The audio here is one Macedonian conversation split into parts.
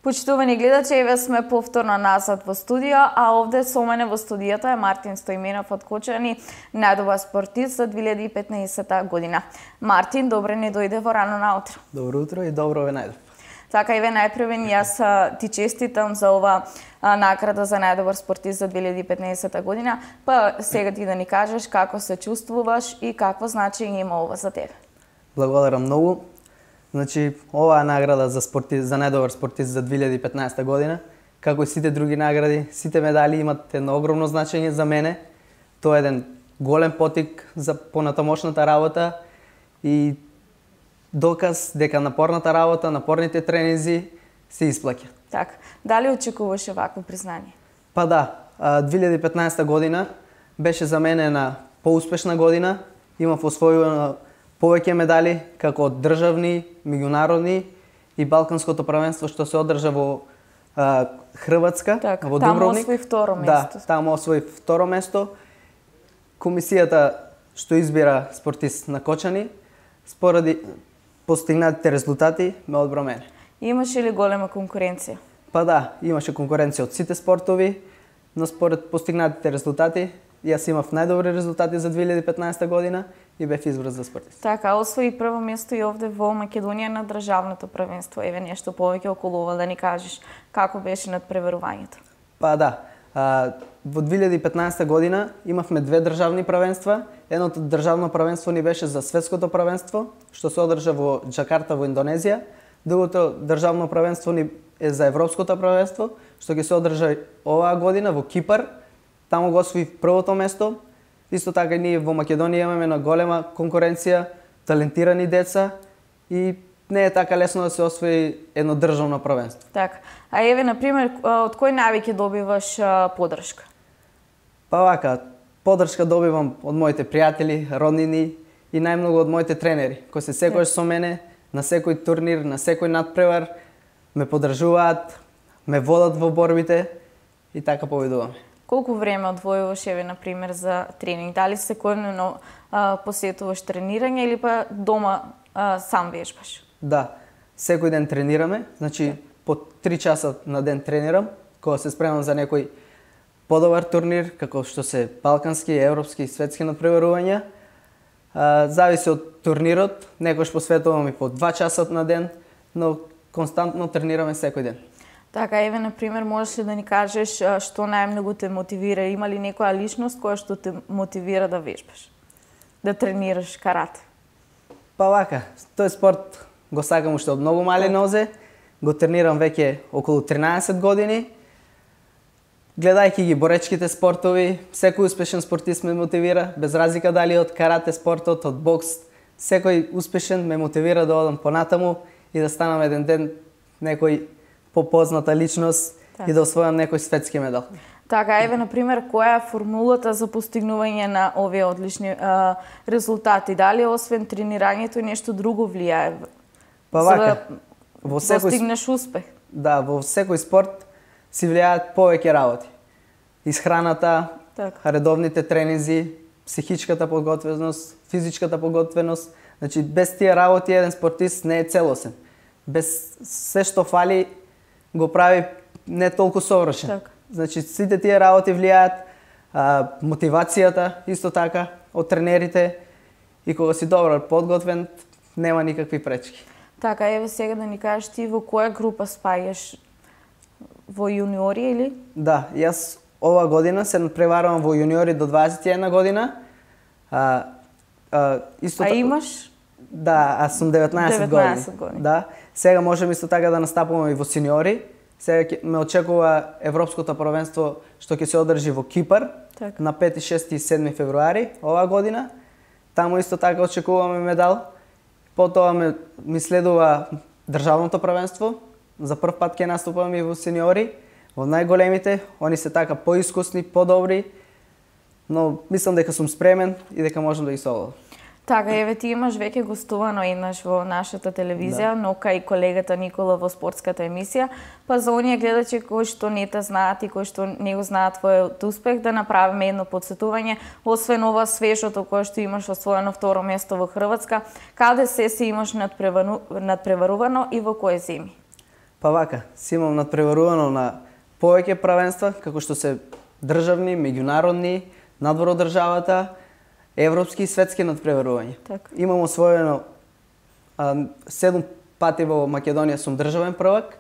Почитувани гледачи, еве сме повторно назад во студио, а овде со мене во студиото е Мартин Стоименов од Кочани, најдобар спортист за 2015 година. Мартин, добре ни дојде во рано наутро. Добро утро и добро ве најдов. Така, еве најпрвен јас ти честитам за ова награда за најдобар спортист за 2015 година, па сега ти да ни кажеш како се чувствуваш и какво значење има ова за тебе. Благодарам многу. Значи, оваа награда за најдобар спортист за 2015 година, како и сите други награди, сите медали имат едно огромно значење за мене. Тоа е еден голем потик за понатамошната работа и доказ дека напорната работа, напорните тренинзи се исплаќа. Така, дали очекуваше вакво признание? Па да, 2015 година беше за мене една поуспешна година. Имав освојено повеќе медали, како од државни, меѓународни и Балканското првенство што се одржа во Хрватска, така, во Дубровник. Таму освои второ место. Да, таму освои второ место. Комисијата што избира спортист на Кочани, споради постигнатите резултати, ме одбра мене. Имаше ли голема конкуренција? Па да, имаше конкуренција од сите спортови, но според постигнатите резултати, јас имав најдобри резултати за 2015 година и бев избран за спортист. Така, освои прво место и овде во Македонија на државното првенство. Еве нешто повеќе околу ова да ни кажеш како беше надпреварувањето. Па да, во 2015 година имавме две државни првенства. Едното државно првенство ни беше за светското првенство, што се одржа во Џакарта во Индонезија. Другото државно првенство ни е за европското првенство, што ќе се одржа оваа година во Кипар. Таму го освои првото место. Исто така и ние во Македонија имаме една голема конкуренција, талентирани деца и не е така лесно да се освои едно државно првенство. Така. А еве на пример, од кој навиќе добиваш поддршка? Па вака, поддршка добивам од моите пријатели, роднини и најмногу од моите тренери, кои се секогаш со мене на секој турнир, на секој надпревар, ме поддржуваат, ме водат во борбите и така победуваме. Колку време одвојуваш еве на пример за тренинг? Дали секојдневно посетуваш тренирање или па дома сам вежбаш? Да, секој ден тренираме, значи по 3 часа на ден тренирам, кога се спремам за некој подобар турнир, како што се балкански, европски и светски надпреварувања. Зависи од турнирот, некојаш посветувам и по 2 часа на ден, но константно тренираме секој ден. Така, еве, например, можеш ли да ни кажеш што најмногу те мотивира? Има ли некоја личност која што те мотивира да вежбаш? Да тренираш карате? Па вака, тој спорт го сакам уште од многу мали нозе. Го тренирам веќе околу 13 години. Гледајќи ги боречките спортови, секој успешен спортист ме мотивира, без разлика дали од карате спортот, од бокс. Секој успешен ме мотивира да одам понатаму и да станам еден ден некој попозната личност и да освојам некој светски медал. Така, еве, например, која е формулата за постигнување на овие одлични резултати? Дали освен тренирањето и нешто друго влијае? Па вака, во секој постигнеш успех. Да, во секој спорт си влијаат повеќе работи. Исхраната, редовните тренинзи, психичката подготвеност, физичката подготвеност. Значи, без тие работи еден спортист не е целосен. Без се што фали го прави не толку совршен. Так. Значи, сите тие работи влијаат, мотивацијата исто така од тренерите и кога си добро подготвен, нема никакви пречки. Така, еве сега да ни кажеш ти во која група спаѓаш? Во јуниори или? Да, јас ова година се надпреварувам во јуниори до 21 година. Исто имаш? Да, аз сум 19 години. Да. Сега можем исто така да настапуваме и во сениори. Сега ме очекува Европското првенство што ќе се одржи во Кипар на 5, 6 и 7 февруари оваа година. Таму исто така очекуваме медал. Потоа ми следува државното првенство. За прв пат ќе наступам и во сениори, во најголемите. Они се така поискусни, подобри, но мислам дека сум спремен и дека можам да ги совладам. Така, еве ти имаш веќе гостувано еднаш во нашата телевизија, но кај колегата Никола во спортската емисија, па за оние гледачи кои што не те знаат и кои што не го знаат твојот успех, да направиме едно потсетување, освен ова свежото кое што имаш освоено второ место во Хрватска, каде се имаш надпреварувано и во кои земји? Па вака, си имам надпреварувано на повеќе правенства, како што се државни, меѓународни, надвор од државата, европски и светски надпреварувања. Имам освоено 7 пати во Македонија сум државен првак,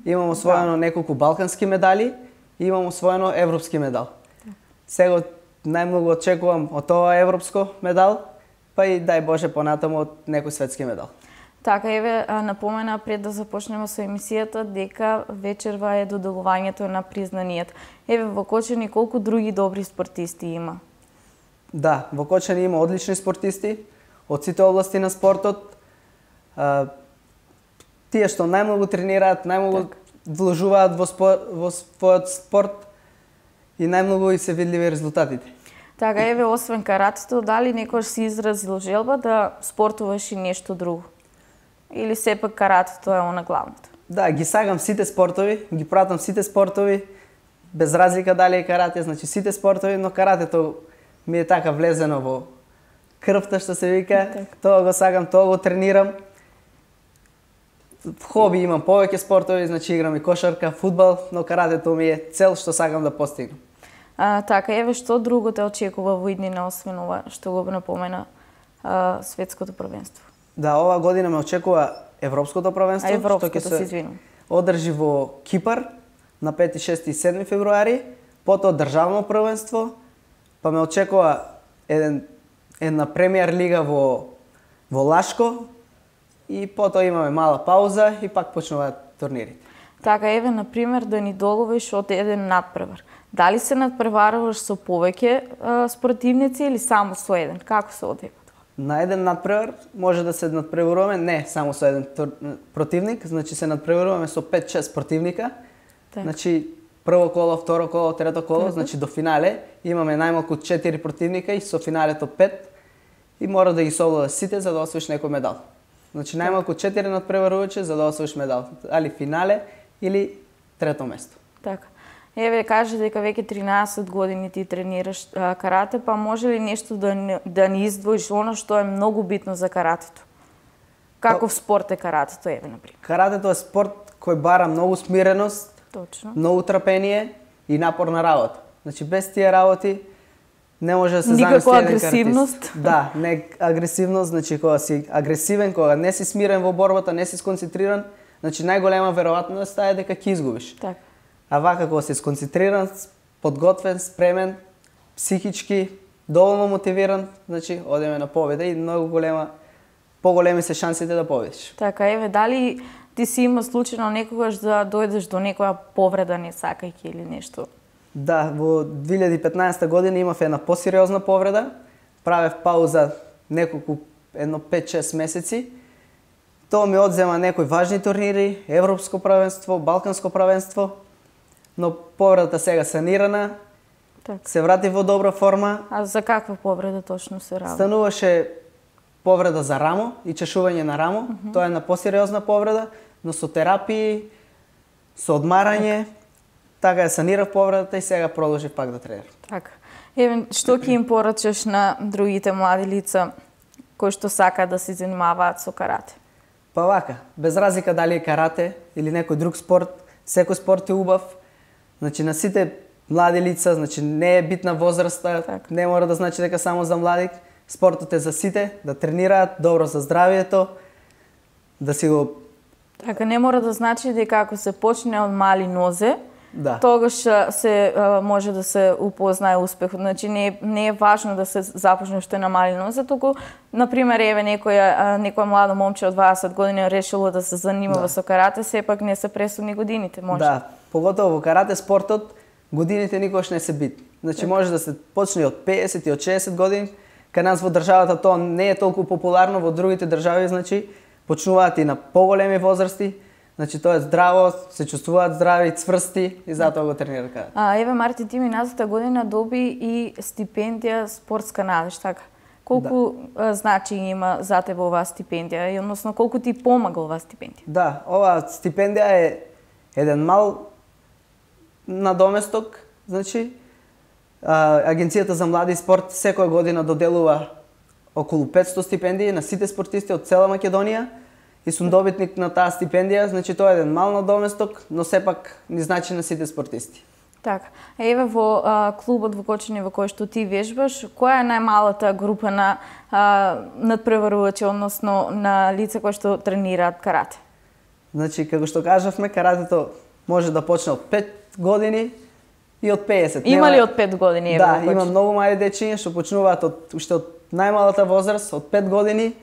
имам освоено неколку балкански медали и имам освоено европски медал. Сега најмногу очекувам од тоа европско медал, па и дај Боже понатаму од некој светски медал. Така, еве, напомена пред да започнеме со емисијата дека вечерва е доделувањето на признанијата. Еве, во Кочани колку други добри спортисти има? Да, во Кочани има одлични спортисти од сите области на спортот. Тие што најмногу тренираат, најмногу вложуваат во својот спорт и најмногу и се видливи резултатите. Така, еве, освен каратето, дали некојаш си изразил желба да спортуваш и нешто друго? Или сепак каратето е она главното? Да, ги сагам сите спортови, ги пратам сите спортови, без разлика дали е карате, значи сите спортови, но каратето ми е така влезено во крвта, што се вика. Тоа го сагам, тоа го тренирам. Хоби имам повеќе спортови, значи играм и кошарка, фудбал, но каратето ми е цел што сакам да постигнам. Така, еве, што друго те очекува во иднина освен ова што го напомена светското првенство? Да, ова година ме очекува Европското првенство, што ќе се одржи во Кипар на 5, 6 и 7 февруари, потоа државно првенство, па ме очекува една премиер лига во Лашко и потоа имаме мала пауза и пак почнуваат турнирите. Така, еве, например, да ни доловиш од еден надпревар. Дали се надпреваруваш со повеќе спортивници или само со еден? Како се одвива? На еден надпревар може да се надпреваруваме не само со еден противник, значи се надпреваруваме со 5-6 противника. Значи прво коло, второ коло, трето коло, значи до финале имаме најмалку 4 противника и со финалето 5 и мора да ги совладаш сите за да освоиш некој медал. Значи најмалку 4 надпреварувачи за да освоиш медал, али финале или трето место. Така. Еве, кажа дека веќе 13 години ти тренираш карате, па може ли нешто да ни издвоиш оно што е многу битно за каратето? Каков спорт е каратето, еве, например? Каратето е спорт кој бара многу смиреност, многу трпение и напорна работа. Значи без тие работи не може да се замисли еден картист. Никаква агресивност. Да, не агресивност, значи кога си агресивен, кога не си смирен во борбата, не си сконцентриран, значи најголема веројатност е дека ќе изгубиш. Така. А вака кога си сконцентриран, подготвен, спремен, психички, доволно мотивиран, значи одиме на победа и многу поголеми се шансите да победиш. Така, еве, дали ти си има случајно некогаш да дојдеш до некоја повреда не сакајќи или нешто? Да, во 2015 година имав една посериозна повреда, правев пауза едно 5-6 месеци. Тоа ми одзема некои важни турнири, Европско првенство, Балканско првенство, но повредата сега санирана, се врати во добра форма. А за каква повреда точно се работи? Стануваше повреда за рамо и чешување на рамо, тоа е една посериозна повреда, но со терапии, со одмарање, така ја санирав повредата и сега продолжив пак да тренирам. Така. Еве, што ќе им порачаш на другите млади лица кои што сакаат да се занимаваат со карате? Па вака, без разлика дали е карате или некој друг спорт, секој спорт е убав. Значи на сите млади лица, значи не е битна возраста, не мора да значи дека само за млади. Спортот е за сите, да тренираат, добро за здравието, да си го... Така, не мора да значи дека ако се почне од мали нозе, да, тогаш се може да се упознае успехот. Значи не е важно да се започне уште на мали нозе, туку например еве некоја младо момче од 20 години решило да се занимава со карате, сепак не се пресудни годините, може. Да, поготово во карате спортот годините никогаш не се битни. Значи може да се почне од 50 и од 60 години. Кај нас во државата тоа не е толку популарно, во другите држави значи почнуваат и на поголеми возрасти. Значи тоа е здраво, се чувствуваат здрави, цврсти и затоа го тренираат карате. Еве Марти, ти минатата година доби и стипендија спортска надеж, така? Колку значење има за тебе оваа стипендија и односно колку ти помага оваа стипендија? Да, оваа стипендија е еден мал надоместок, значи Агенцијата за млади и спорт секоја година доделува околу 500 стипендии на сите спортисти од цела Македонија и сум добитник на таа стипендија, значи тоа е еден мал надоместок, но сепак ни значи на сите спортисти. Така. Еве во клубот во Кочани во кој што ти вежбаш, која е најмалата група на надпреварувачи, односно на лица кои што тренираат карате? Значи, како што кажавме, каратето може да почне од 5 години и од 50. Има ли од 5 години? Да, има многу мали дечиња што почнуваат уште од најмалата возраст, од 5 години,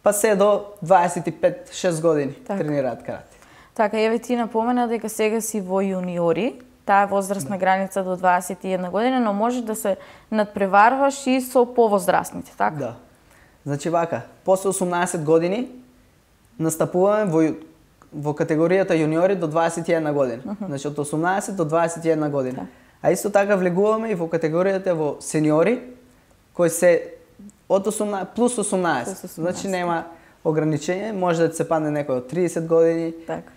па се до 25-6 години тренираат карате. Така, еве ти напомена дека сега си во јуниори, таа возрастна граница до 21 година, но може да се надпреварваш и со повозрастните, така? Да. Значи вака, после 18 години настапуваме во категоријата јуниори до 21 година. Значи од 18 до 21 година. А исто така влегуваме и во категоријата во сениори, кои се од 18 плюс 18. Значи нема ограничење, може да се падне некој од 30 години. Така.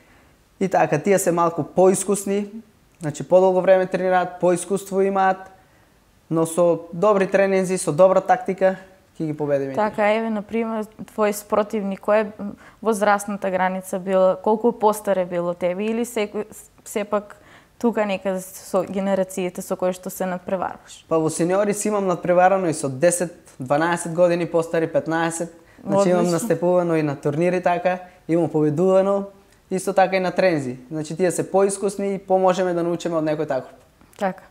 И така, тие се малку поискусни, значи подолго време тренираат, поискуство имаат, но со добри тренинзи, со добра тактика, ќе ги победиме. Така, еве, например, твој спротивник, која е возрастната граница била, колку постар е било тебе или сепак тука некаде со генерациите со кои што се надпреварваш? Па во сениори си имам надпреварано и со 10, 12 години постари, 15. Значи имам настапувано и на турнири така, имам победувано, исто така и на трензи. Значи тие се поискусни и поможеме да научиме од некој таков. Така.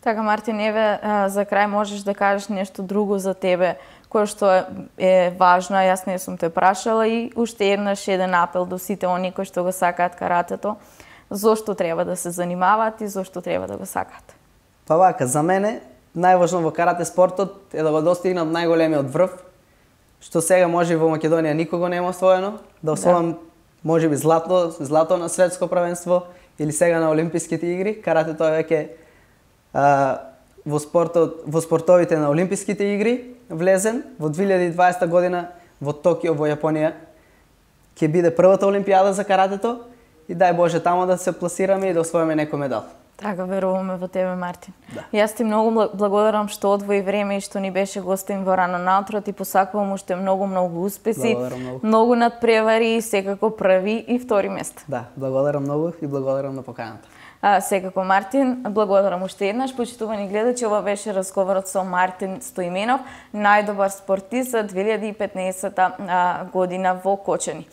Така, Мартин, еве, за крај можеш да кажеш нешто друго за тебе, кое што е важно, а јас не сум те прашала, и уште еден апел до сите они кои што го сакаат каратето, зошто треба да се занимаваат и зошто треба да го сакаат? Па вака, за мене најважно во карате спортот е да го достигнам најголемиот врв, што сега може во Македонија никого нема освоено, да освојам можеби злато на светско првенство или сега на олимписките игри. Каратето е веќе во спортовите на олимписките игри влезен во 2020 година во Токио во Јапонија ќе биде првата олимпијада за каратето и дај Боже тамо да се пласираме и да освоиме некој медал. Така, веруваме во тебе, Мартин. Да. Јас ти многу благодарам што одвои време и што ни беше гостин во Рано наутро. Ти посакувам уште многу успеси, многу надпревари и секако први и втори места. Да, благодарам многу и благодарам на поканата. Секако, Мартин, благодарам уште еднаш. Почитувани гледачи, ова беше разговорот со Мартин Стоименов, најдобар спортист за 2015 година во Кочани.